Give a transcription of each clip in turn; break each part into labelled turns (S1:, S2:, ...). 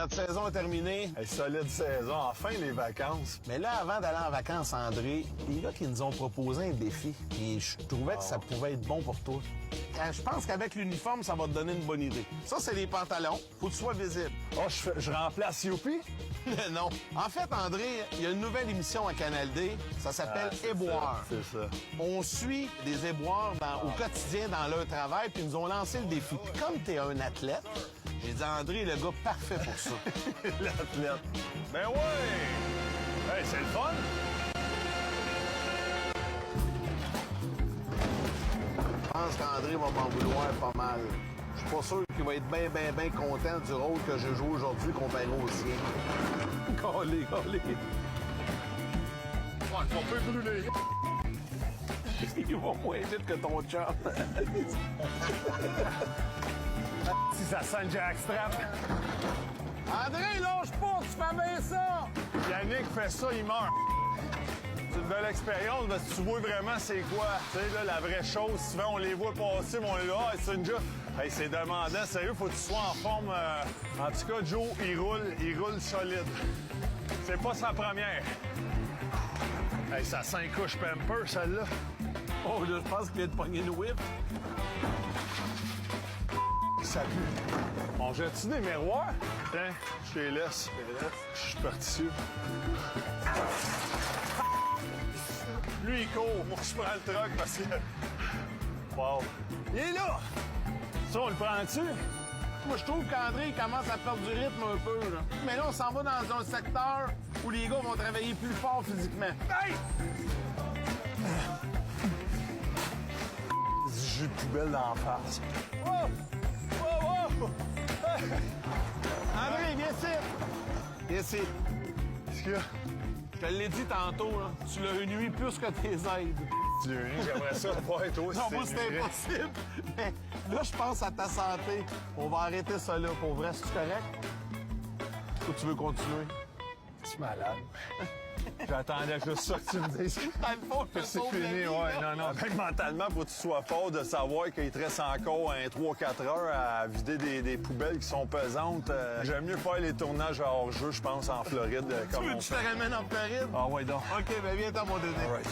S1: notre saison est terminée.
S2: Hey, solide saison, enfin les vacances.
S1: Mais là, avant d'aller en vacances, André, les gars qui nous ont proposé un défi. Et je trouvais que ça pouvait être bon pour toi. Je pense qu'avec l'uniforme, ça va te donner une bonne idée. Ça, c'est les pantalons. Faut que tu sois visible.
S2: Oh, je remplace Youpi?
S1: Non. En fait, André, il y a une nouvelle émission à Canal D. Ça s'appelle Éboire.
S2: C'est ça.
S1: On suit des éboueurs au quotidien dans leur travail, puis ils nous ont lancé le défi. Puis comme tu es un athlète, j'ai dit André, le gars parfait pour ça.
S2: L'athlète. Ben ouais! Hey, c'est le fun!
S1: Je pense qu'André va m'en vouloir pas mal. Je suis pas sûr qu'il va être bien content du rôle que je joue aujourd'hui comparé au sien.
S2: Collé. Ouais, on peut brûler.
S1: Il va moins vite que ton chum.
S2: Si ça sent le jackstrap.
S1: André, lâche pas, tu fais bien ça!
S2: Yannick fait ça, il meurt. C'est une belle expérience parce que tu vois vraiment c'est quoi. Tu sais, là, la vraie chose, souvent on les voit passer, mais on est là, c'est une job. Hey, c'est demandant, sérieux, faut que tu sois en forme. En tout cas, Joe, il roule solide. C'est pas sa première. Hey, ça sent une couche pamper, celle-là.
S1: Oh, là, je pense qu'il vient de pogner une whip.
S2: Ça pue. On jette-tu des miroirs? Tiens, je les laisse. Je suis parti. Lui, il court. Moi, je prends le truck parce que... Wow. Il est là! Ça, on le prend-tu?
S1: Moi, je trouve qu'André il commence à perdre du rythme un peu. Là. Mais là, on s'en va dans un secteur où les gars vont travailler plus fort physiquement.
S2: Hey! Du jus de poubelle d'en face. Oh!
S1: André, viens ici! Viens ici.
S2: Qu'est-ce qu'il y a?
S1: Je te l'ai dit tantôt, là, tu l'as nuit plus que tes aides.
S2: J'aimerais ça voir toi si
S1: Non, moi, c'est impossible. Mais là, je pense à ta santé. On va arrêter ça là. Pour vrai, c'est correct? Ou tu veux continuer?
S2: Je suis malade. J'attendais juste ça que tu me dises.
S1: Dans le fond, je te
S2: C'est
S1: sauve la
S2: fini,
S1: vie,
S2: ouais.
S1: là.
S2: Non. Même mentalement, faut que tu sois fort de savoir qu'il te reste encore un 3-4 heures à vider des poubelles qui sont pesantes. J'aime mieux faire les tournages à hors-jeu, je pense, en Floride, comme
S1: Tu veux
S2: on
S1: que je te
S2: fait.
S1: ramène en Floride?
S2: Ah ouais, donc.
S1: OK, ben viens dans mon donné.
S2: All right.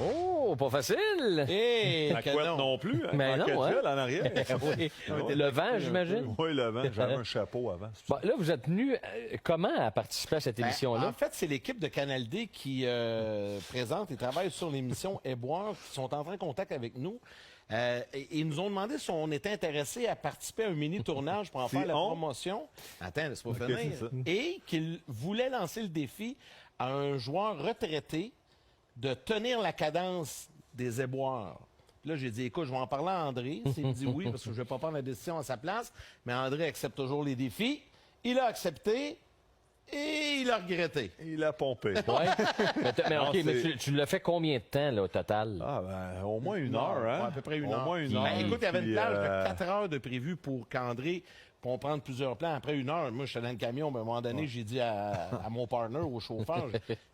S3: Oh, pas facile!
S1: Hé,
S2: La couette non plus, hein?
S3: Mais
S2: En
S3: non,
S2: quête
S3: hein?
S2: en arrière.
S3: Oui. Le vent, j'imagine?
S2: Oui, le vent. J'avais un chapeau avant.
S3: Bon, là, vous êtes venu comment à participer à cette
S1: Ben,
S3: émission-là?
S1: en fait, c'est l'équipe de Canal D qui présente et travaille sur l'émission Éboire, qui sont entrés en contact avec nous. Et ils nous ont demandé si on était intéressé à participer à un mini-tournage pour en faire la promotion. Attends, laisse-moi finir.
S2: c'est ça.
S1: Et qu'ils voulaient lancer le défi à un joueur retraité de tenir la cadence des éboires. Puis là, j'ai dit, écoute, je vais en parler à André. S'il me dit oui, parce que je ne vais pas prendre la décision à sa place. Mais André accepte toujours les défis. Il a accepté et il a regretté.
S2: Il a pompé.
S3: Ouais. Mais
S2: Non,
S3: OK, mais
S2: c'est-
S3: tu l'as fait combien de temps, là, au total?
S2: Ah, ben, au moins une heure, hein?
S1: Ouais, à peu près une
S2: Au
S1: heure.
S2: moins une
S1: Ben,
S2: heure.
S1: écoute, il y avait une
S2: Puis,
S1: plage de 4 heures de prévu pour qu'André comprenne plusieurs plans. Après une heure, moi, j'étais dans le camion. Ben, à un moment donné, j'ai dit à mon partner, au chauffeur,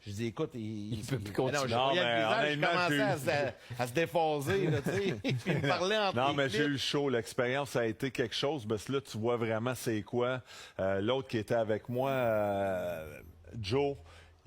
S1: j'ai dit, écoute, il
S3: peut plus
S1: Ben non,
S3: continuer.
S1: je voyais
S2: Non, mais
S1: le visage, je
S2: honnêtement,
S1: commençais à se déphaser, là, tu sais. Puis il me parlait entre
S2: Non,
S1: les
S2: mais j'ai
S1: clips.
S2: eu chaud. L'expérience a été quelque chose. Parce que là, tu vois vraiment c'est quoi. L'autre qui était avec moi, Joe,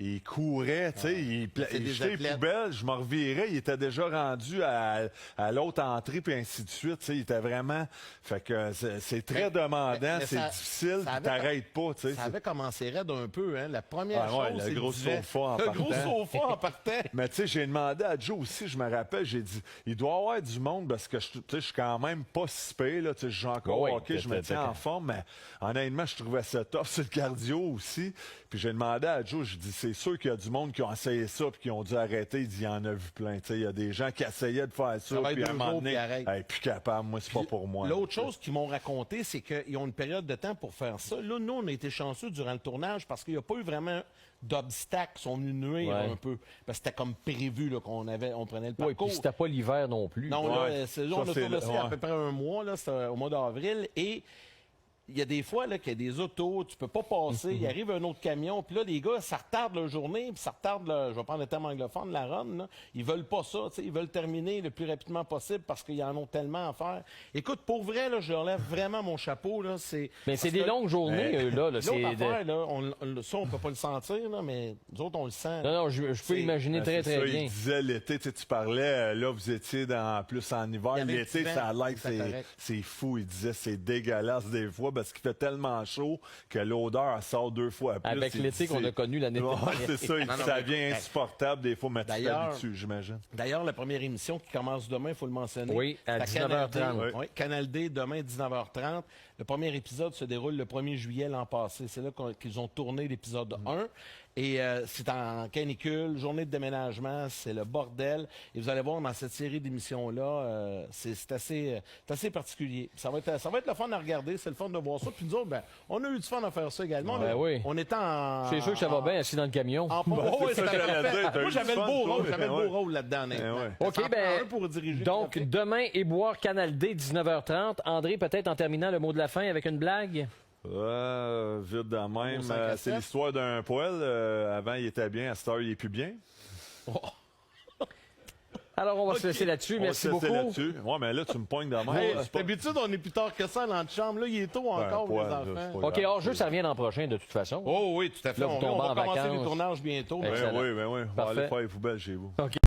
S2: il courait, tu sais,
S1: c'est
S2: il
S1: des
S2: jetait les
S1: athlètes.
S2: poubelles, je me revirais, il était déjà rendu à l'autre entrée, puis ainsi de suite, tu sais, il était vraiment... Fait que c'est très demandant,
S1: mais
S2: c'est
S1: ça-
S2: difficile,
S1: ça
S2: puis
S1: avait-
S2: t'arrêtes pas, tu sais.
S1: Ça avait commencé raide un peu, hein. La première
S2: Ah ouais,
S1: chose,
S2: le
S1: c'est
S2: gros
S1: le divan.
S2: sofa en
S1: Le gros
S2: partant.
S1: sofa en partant.
S2: Mais tu sais, j'ai demandé à Joe aussi, je me rappelle, j'ai dit, il doit y avoir du monde parce que tu sais, je suis quand même pas si pire, là, tu sais, je joue encore
S3: Oui,
S2: au hockey, je me tiens en forme, mais honnêtement, je trouvais ça tough, c'est le cardio aussi. Puis j'ai demandé à Joe, je dis, c'est sûr qu'il y a du monde qui ont essayé ça puis qui ont dû arrêter, il dit, il y en a vu plein, tu sais, il y a des gens qui essayaient de faire ça,
S1: Travaille
S2: puis à un
S1: 2
S2: moment
S1: jours,
S2: donné,
S1: puis arrête.
S2: hey, plus capable, moi, c'est pas pour moi.
S1: L'autre chose qu'ils m'ont raconté, c'est qu'ils ont une période de temps pour faire ça. Là, nous, on a été chanceux durant le tournage parce qu'il n'y a pas eu vraiment d'obstacles qui sont venus nuire
S3: Ouais.
S1: un peu. Parce que c'était comme prévu là, on prenait le
S3: Oui,
S1: parcours.
S3: puis c'était pas l'hiver non plus.
S1: Non,
S2: Ouais.
S1: là,
S2: Ça,
S1: on a
S2: c'est
S1: tourné ça il y a à
S2: ouais.
S1: peu près un mois, là, c'était au mois d'avril. Et il y a des fois là, qu'il y a des autos, tu peux pas passer, il arrive un autre camion, puis là, les gars, ça retarde leur journée, puis ça retarde, je vais prendre le terme anglophone, la run, là. Ils veulent pas ça, tu sais, ils veulent terminer le plus rapidement possible parce qu'ils en ont tellement à faire. Écoute, pour vrai, là, je relève vraiment mon chapeau, là,
S3: Mais c'est des longues journées, eux, là.
S1: L'autre affaire, là, ça, on peut pas le sentir, là, mais nous autres, on le sent.
S3: Non, je peux imaginer très,
S2: C'est
S3: très
S2: ça,
S3: bien.
S2: il disait l'été, tu parlais, là, vous étiez plus en hiver.
S1: Il y avait
S2: L'été,
S1: du vent,
S2: ça a l'air que
S1: c'était correct.
S2: c'est fou. Il disait c'est dégueulasse des fois parce qu'il fait tellement chaud que l'odeur elle sort 2 fois plus.
S3: Avec
S2: Il
S3: l'été
S2: dit,
S3: qu'on a connu l'année
S2: Ouais,
S3: dernière.
S2: c'est ça. Il dit,
S1: Non,
S2: ça
S1: mais-
S2: devient insupportable des fois, mais tu
S1: D'ailleurs-
S2: t'habitues, j'imagine.
S1: D'ailleurs, la première émission qui commence demain, il faut le mentionner.
S3: Oui, à
S1: c'est Canal
S3: 19h30.
S1: D. Oui, Canal D, demain, 19h30. Le premier épisode se déroule le 1er juillet l'an passé. C'est là qu'ils ont tourné l'épisode 1. Et c'est en canicule, journée de déménagement, c'est le bordel. Et vous allez voir, dans cette série d'émissions-là, c'est assez particulier. Ça va être le fun à regarder, c'est le fun de voir ça. Puis nous autres, ben, on a eu du fun à faire ça également.
S3: Ben oui.
S1: On était en...
S3: C'est sûr que ça va bien assis dans le camion.
S1: En
S2: c'est
S1: oui,
S2: ça que
S1: c'était
S2: j'allais
S1: parfait.
S2: dire, t'as
S1: Moi,
S2: eu
S1: j'avais
S2: du
S1: le
S2: fun,
S1: beau
S2: toi,
S1: rôle, j'avais le
S2: ouais.
S1: beau rôle là-dedans. honnêtement.
S2: ouais.
S1: Ça
S3: OK,
S1: en prend
S3: ben,
S1: un pour diriger le
S3: donc,
S1: trafic.
S3: demain, Éboire, Canal D, 19h30. André, peut-être en terminant le mot de la fin avec une blague?
S2: Vite de même.
S1: Au 5 à
S2: C'est
S1: 7.
S2: l'histoire d'un poêle. Avant, il était bien. À cette heure, il est plus bien.
S3: Alors, on va se laisser là-dessus.
S2: On
S3: Merci
S2: va se laisser
S3: beaucoup.
S2: là-dessus. Ouais, mais là, tu me pognes de même.
S1: Hey,
S2: C'est pas-
S1: D'habitude, on est plus tard que ça dans notre chambre. Là, il est tôt encore,
S2: poil,
S1: les
S2: là,
S1: enfants.
S2: c'est pas
S3: OK, hors-jeu, ça revient l'an prochain, de toute façon.
S1: Oh oui, tout à fait.
S3: Là, vous
S1: On
S3: tombez
S1: va
S3: en
S1: commencer
S3: vacances.
S1: les tournages bientôt.
S2: Ben
S3: Excellent.
S2: oui, ben oui. On va
S3: Parfait.
S2: aller faire les poubelles chez vous.
S3: OK.